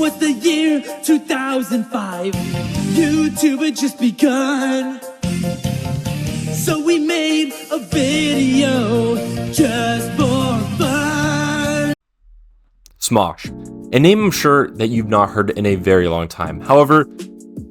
was the year 2005. YouTube had just begun. So we made a video just for fun. Smosh, a name I'm sure that you've not heard in a very long time. However,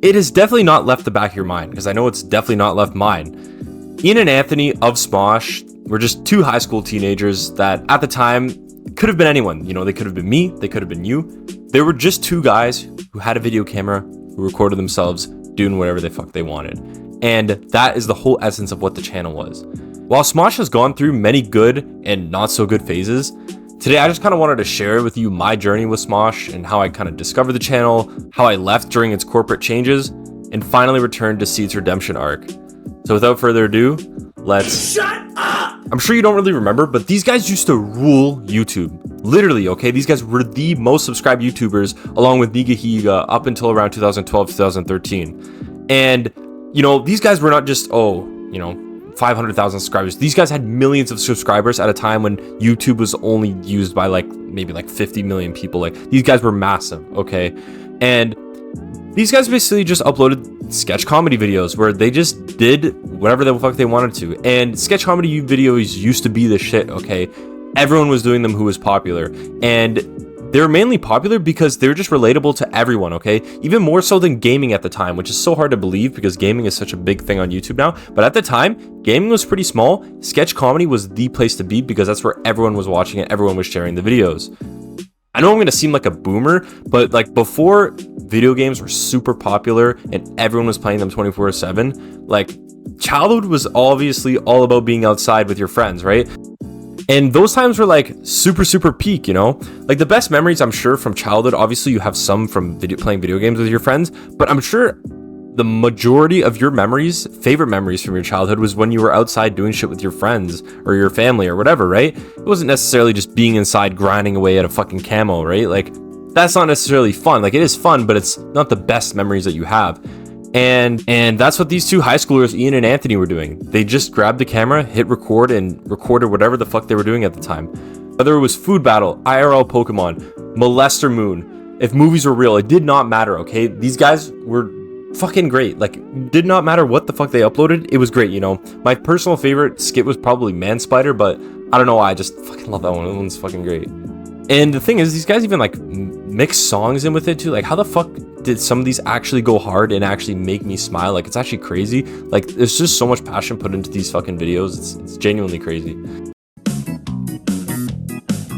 it has definitely not left the back of your mind, because I know it's definitely not left mine. Ian and Anthony of Smosh were just two high school teenagers that at the time could have been anyone. You know, they could have been me, they could have been you. They were just two guys who had a video camera, who recorded themselves doing whatever the fuck they wanted. And that is the whole essence of what the channel was. While Smosh has gone through many good and not so good phases, today I just kind of wanted to share with you my journey with Smosh and how I kind of discovered the channel, how I left during its corporate changes, and finally returned to see its redemption arc. So without further ado, let's... Shut up! I'm sure you don't really remember, but these guys used to rule YouTube. Literally, okay? These guys were the most subscribed YouTubers, along with Niga Higa, up until around 2012, 2013. And, you know, these guys were not just, 500,000 subscribers. These guys had millions of subscribers at a time when YouTube was only used by maybe 50 million people. Like, these guys were massive, okay? And these guys basically just uploaded sketch comedy videos where they just did whatever the fuck they wanted to. And sketch comedy videos used to be the shit, okay? Everyone was doing them who was popular. And they're mainly popular because they're just relatable to everyone, okay? Even more so than gaming at the time, which is so hard to believe because gaming is such a big thing on YouTube now. But at the time, gaming was pretty small. Sketch comedy was the place to be because that's where everyone was watching it. Everyone was sharing the videos. I know I'm going to seem like a boomer, but before video games were super popular and everyone was playing them 24/7, childhood was obviously all about being outside with your friends, right? And those times were super peak, you know? The best memories I'm sure from childhood, obviously you have some from playing video games with your friends, but I'm sure the majority of your favorite memories from your childhood was when you were outside doing shit with your friends or your family or whatever, right? It wasn't necessarily just being inside grinding away at a fucking camo, right? That's not necessarily fun. It is fun, but it's not the best memories that you have. And that's what these two high schoolers, Ian and Anthony, were doing. They just grabbed the camera, hit record, and recorded whatever the fuck they were doing at the time. Whether it was Food Battle, IRL Pokemon, Molester Moon, if movies were real, it did not matter, okay? These guys were fucking great. Did not matter what the fuck they uploaded, it was great, you know? My personal favorite skit was probably Man Spider, but I don't know why, I just fucking love that one. That one's fucking great. And the thing is, these guys even mix songs in with it too. How the fuck did some of these actually go hard and actually make me smile? It's actually crazy. There's just so much passion put into these fucking videos. It's genuinely crazy.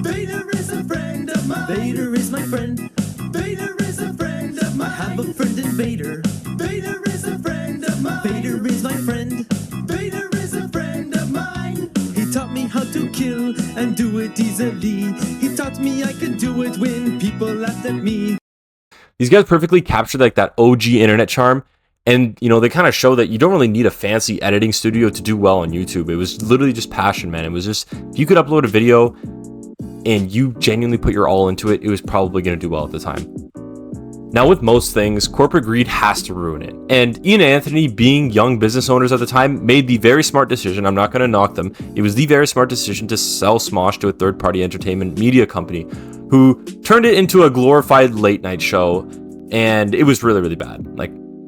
Vader is a friend of mine. Vader is my friend. Vader is a friend of mine. I have a friend in Vader. Vader is a friend of mine. Vader is my friend. Vader is a friend of mine. He taught me how to kill and do it easily. He taught me I could do it when people laughed at me. These guys perfectly captured that OG internet charm, and they kind of show that you don't really need a fancy editing studio to do well on YouTube. It was literally just passion, man. It was just, if you could upload a video and you genuinely put your all into it, it was probably going to do well at the time. Now, with most things, corporate greed has to ruin it. And Ian and Anthony, being young business owners at the time, made the very smart decision. I'm not going to knock them. It was the very smart decision to sell Smosh to a third-party entertainment media company who turned it into a glorified late-night show. And it was really, really bad.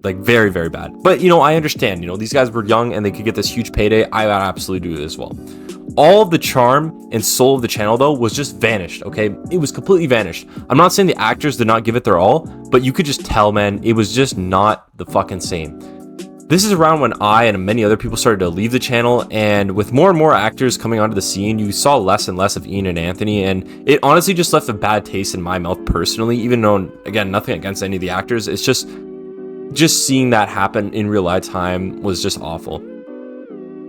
Very, very bad. But, I understand. These guys were young and they could get this huge payday. I would absolutely do it as well. All of the charm and soul of the channel, though, was just vanished, okay? It was completely vanished. I'm not saying the actors did not give it their all, but you could just tell, man, it was just not the fucking same. This is around when I and many other people started to leave the channel, and with more and more actors coming onto the scene, you saw less and less of Ian and Anthony, and it honestly just left a bad taste in my mouth personally, even though, again, nothing against any of the actors. It's just seeing that happen in real life time was just awful.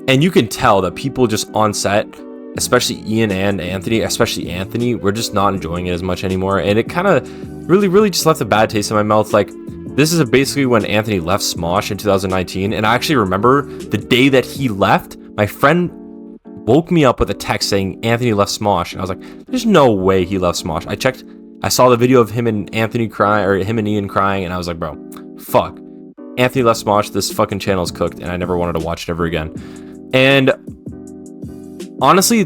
And you can tell that people just on set, especially Ian and Anthony, especially Anthony, were just not enjoying it as much anymore. And it kind of really just left a bad taste in my mouth. This is basically when Anthony left Smosh in 2019. And I actually remember the day that he left, my friend woke me up with a text saying Anthony left Smosh. And I was like, there's no way he left Smosh. I checked, I saw the video of him and Anthony crying, or him and Ian crying. And I was like, bro, fuck. Anthony left Smosh. This fucking channel's cooked. And I never wanted to watch it ever again. And honestly,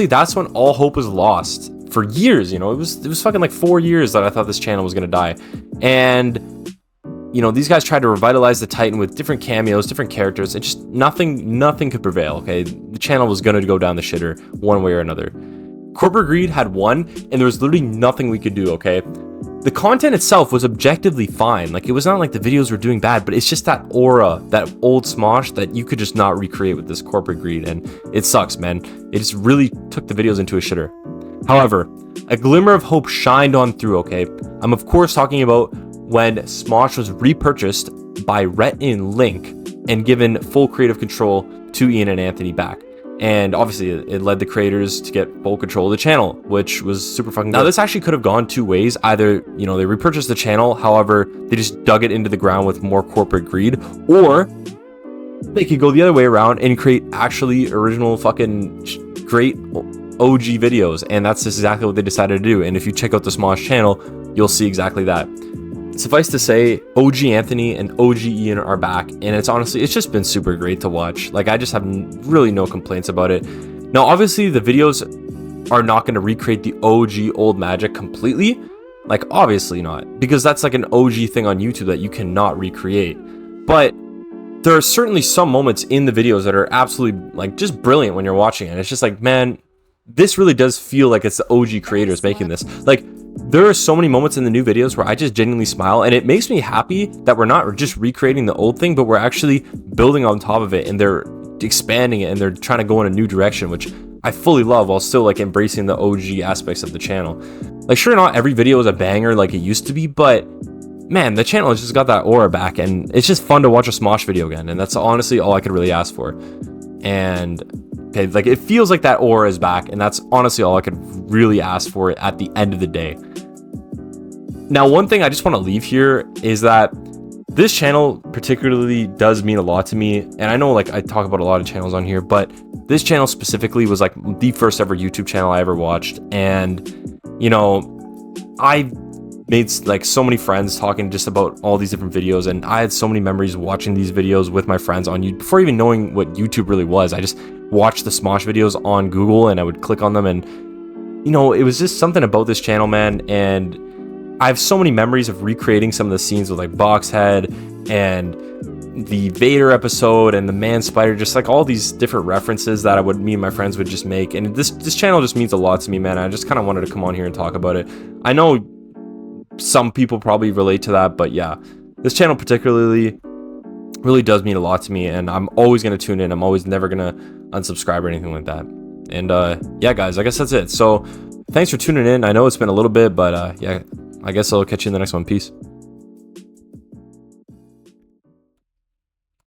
that's when all hope was lost for years. You know, it was fucking like 4 years that I thought this channel was gonna die. And you know, these guys tried to revitalize the Titan with different cameos, different characters, and just nothing could prevail. Okay, the channel was gonna go down the shitter one way or another. Corporate greed had won, and there was literally nothing we could do. Okay, the content itself was objectively fine. Like, it was not like the videos were doing bad, but it's just that aura, that old Smosh that you could just not recreate with this corporate greed, and it sucks, man. It just really took the videos into a shitter. However, a glimmer of hope shined on through. Okay, I'm of course talking about when Smosh was repurchased by Rhett and Link and given full creative control to Ian and Anthony back. And obviously it led the creators to get full control of the channel, which was super fucking good. Now, this actually could have gone two ways. Either, you know, they repurchased the channel, however, they just dug it into the ground with more corporate greed, or they could go the other way around and create actually original fucking great OG videos. And that's just exactly what they decided to do. And if you check out the Smosh channel, you'll see exactly that. Suffice to say, OG Anthony and OG Ian are back, and it's just been super great to watch. Like, I just have really no complaints about it. Now, obviously, the videos are not going to recreate the OG old magic completely. Like, obviously not, because that's like an OG thing on YouTube that you cannot recreate. But there are certainly some moments in the videos that are absolutely, like, just brilliant when you're watching it. It's just like, man, this really does feel like it's the OG creators making this. Like, there are so many moments in the new videos where I just genuinely smile, and it makes me happy that we're not just recreating the old thing, but we're actually building on top of it, and they're expanding it, and they're trying to go in a new direction, which I fully love, while still like embracing the OG aspects of the channel. Like, sure, not every video is a banger like it used to be, but man, the channel has just got that aura back, and it's just fun to watch a Smosh video again, and that's honestly all I could really ask for. And okay, like, it feels like that aura is back, and that's honestly all I could really ask for at the end of the day. Now, one thing I just want to leave here is that this channel particularly does mean a lot to me. And I know, like, I talk about a lot of channels on here, but this channel specifically was like the first ever YouTube channel I ever watched. And, you know, I made like so many friends talking just about all these different videos, and I had so many memories watching these videos with my friends on YouTube before even knowing what YouTube really was. I just watched the Smosh videos on Google, and I would click on them, and you know, it was just something about this channel, man. And I have so many memories of recreating some of the scenes with like Boxhead and the Vader episode and the Man Spider, just like all these different references that me and my friends would just make. And this channel just means a lot to me, man. I just kind of wanted to come on here and talk about it. I know some people probably relate to that, but yeah, this channel particularly really does mean a lot to me, and I'm always going to tune in. I'm always never going to unsubscribe or anything like that. And yeah, guys, I guess that's it. So thanks for tuning in. I know it's been a little bit, but yeah, I guess I'll catch you in the next one. Peace.